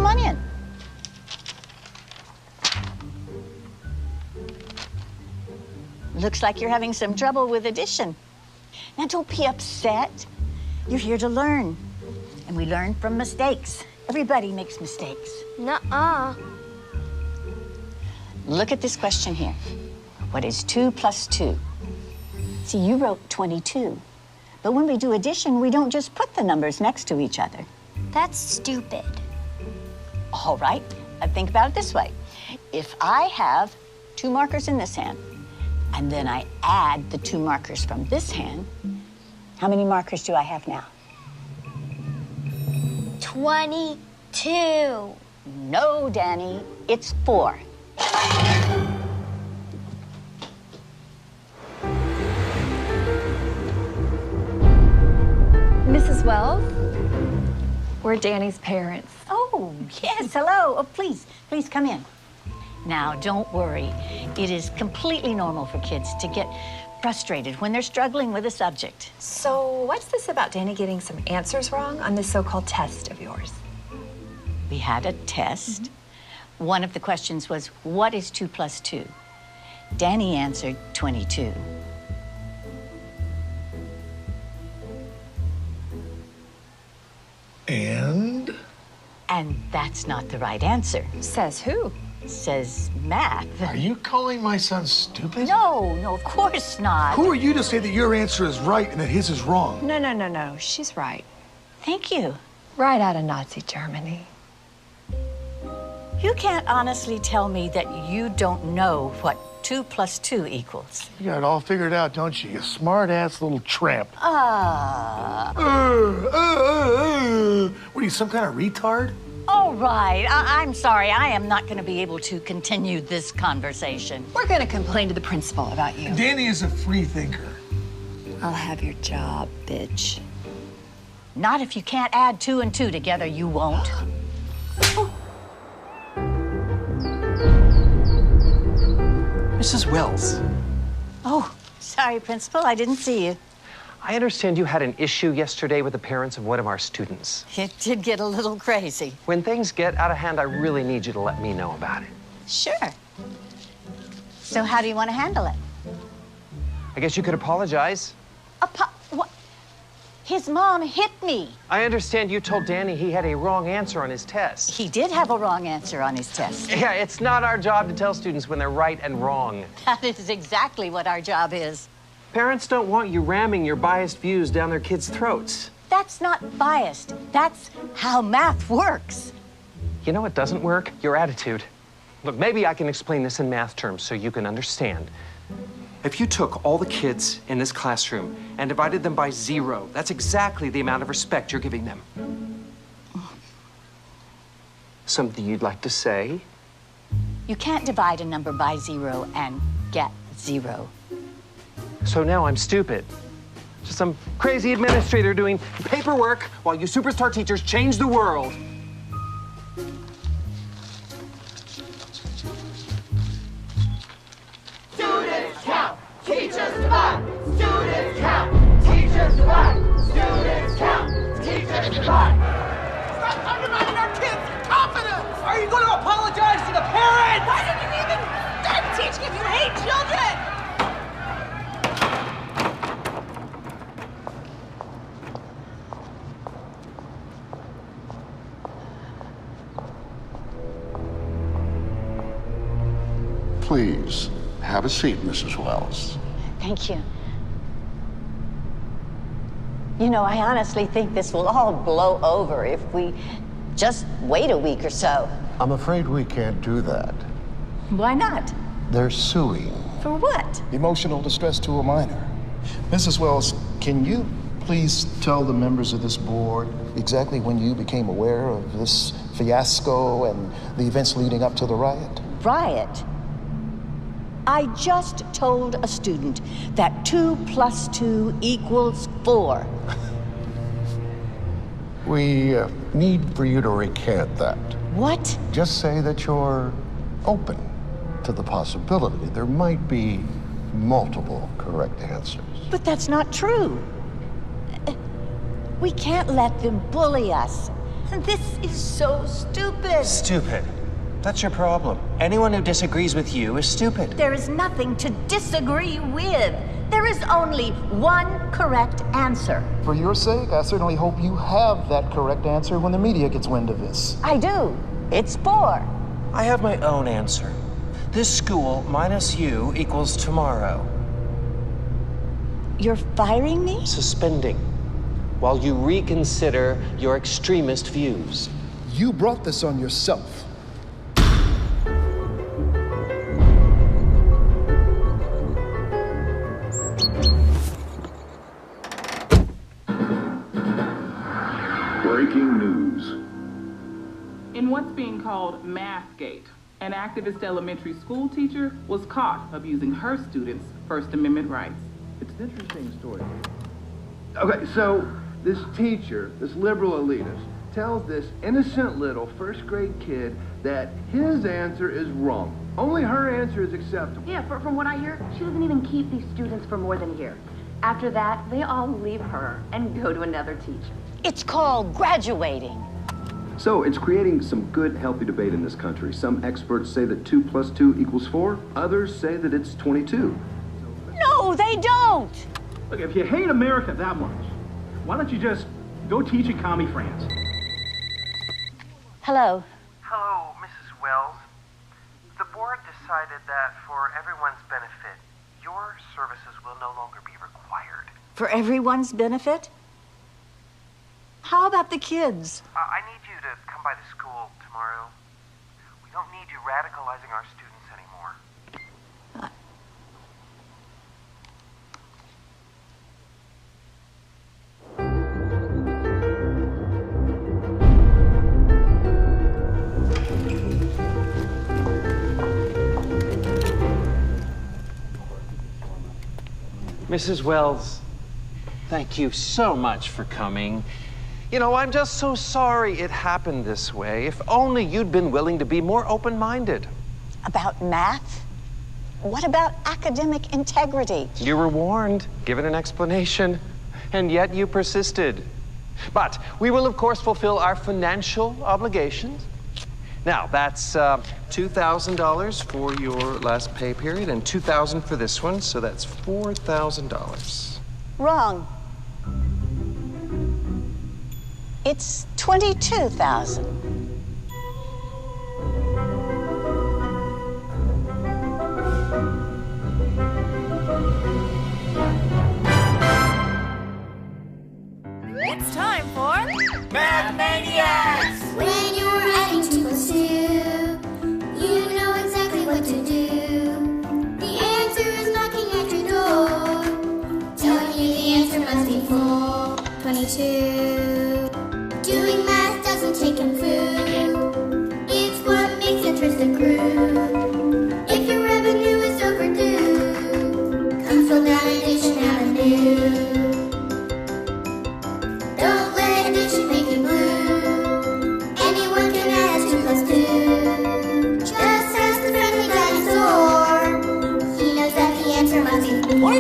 on in. Looks like you're having some trouble with addition. Now, don't be upset. You're here to learn. And we learn from mistakes. Everybody makes mistakes. Nuh-uh. Look at this question here. What is 2 plus 2? See, you wrote 22. But when we do addition, we don't just put the numbers next to each other. That's stupid. All right, think about it this way. If I have 2 markers in this hand, and then I add the 2 markers from this hand, how many markers do I have now? 22. No, Danny, it's 4. Mrs. Wells, we're Danny's parents. Oh, yes, hello. Oh, please come in. Now, don't worry. It is completely normal for kids to get frustrated when they're struggling with a subject. So what's this about Danny getting some answers wrong on this so-called test of yours? We had a test. One of the questions was, what is 2 plus 2? Danny answered 22. And? And that's not the right answer. Says who? Says math. Are you calling my son stupid? No, of course not. Who are you to say that your answer is right and that his is wrong? No. She's right. Thank you. Right out of Nazi Germany. You can't honestly tell me that you don't know what 2 plus 2 equals. You got it all figured out, don't you? You smart-ass little tramp. What are you, some kind of retard? All right, I'm sorry. I am not going to be able to continue this conversation. We're gonna complain to the principal about you. Danny is a free thinker. I'll have your job, bitch. Not if you can't add 2 and 2 together, you won't. Mrs. Wells, Oh, sorry, Principal. I didn't see you. I understand you had an issue yesterday with the parents of one of our students. It did get a little crazy. When things get out of hand, I really need you to let me know about it. Sure. So how do you want to handle it? I guess you could apologize. What? His mom hit me. I understand you told Danny he had a wrong answer on his test. He did have a wrong answer on his test. Yeah, it's not our job to tell students when they're right and wrong. That is exactly what our job is. Parents don't want you ramming your biased views down their kids' throats. That's not biased. That's how math works. You know what doesn't work? Your attitude. Look, maybe I can explain this in math terms so you can understand. If you took all the kids in this classroom and divided them by 0, that's exactly the amount of respect you're giving them. Something you'd like to say? You can't divide a number by 0 and get 0. So now I'm stupid. Just some crazy administrator doing paperwork while you superstar teachers change the world. Students count, teachers divide. Students count, teachers divide. Students count, teachers divide. Stop undermining our kids' confidence! Are you going to apologize to the parents? Why did you even start teaching if you hate children? Please, have a seat, Mrs. Wells. Thank you. You know, I honestly think this will all blow over if we just wait a week or so. I'm afraid we can't do that. Why not? They're suing. For what? Emotional distress to a minor. Mrs. Wells, can you please tell the members of this board exactly when you became aware of this fiasco and the events leading up to the riot? Riot? I just told a student that 2 plus 2 equals 4. We need for you to recant that. What? Just say that you're open to the possibility there might be multiple correct answers. But that's not true. We can't let them bully us. This is so stupid. Stupid. That's your problem. Anyone who disagrees with you is stupid. There is nothing to disagree with. There is only one correct answer. For your sake, I certainly hope you have that correct answer when the media gets wind of this. I do. It's 4. I have my own answer. This school minus you equals tomorrow. You're firing me? Suspending. While you reconsider your extremist views. You brought this on yourself. Breaking news. In what's being called Mathgate, an activist elementary school teacher was caught abusing her students' First Amendment rights. It's an interesting story. Okay, so this teacher, this liberal elitist, tells this innocent little first-grade kid that his answer is wrong. Only her answer is acceptable. Yeah, from what I hear, she doesn't even keep these students for more than a year. After that, they all leave her and go to another teacher. It's called graduating. So it's creating some good, healthy debate in this country. Some experts say that 2 + 2 = 4. Others say that it's 22. No, they don't. Look, if you hate America that much, why don't you just go teach in commie France? Hello. Hello, Mrs. Wells. The board decided that for everyone's benefit, your services will no longer be required. For everyone's benefit? How about the kids? I need you to come by the school tomorrow. We don't need you radicalizing our students anymore. Mrs. Wells, thank you so much for coming. You know, I'm just so sorry it happened this way. If only you'd been willing to be more open-minded. About math? What about academic integrity? You were warned, given an explanation, and yet you persisted. But we will, of course, fulfill our financial obligations. Now, that's $2,000 for your last pay period and $2,000 for this one, so that's $4,000. Wrong. It's 22,000. It's time for Math Maniacs! When you're adding 2 + 2, you know exactly what to do. The answer is knocking at your door, telling you the answer must be 422. Doing math doesn't take him through. It's what makes interest accrue. If your revenue is overdue, come fill down Addition Avenue. Don't let addition make you blue. Anyone can add 2 + 2. Just ask the friendly dinosaur. He knows that the answer must be 4.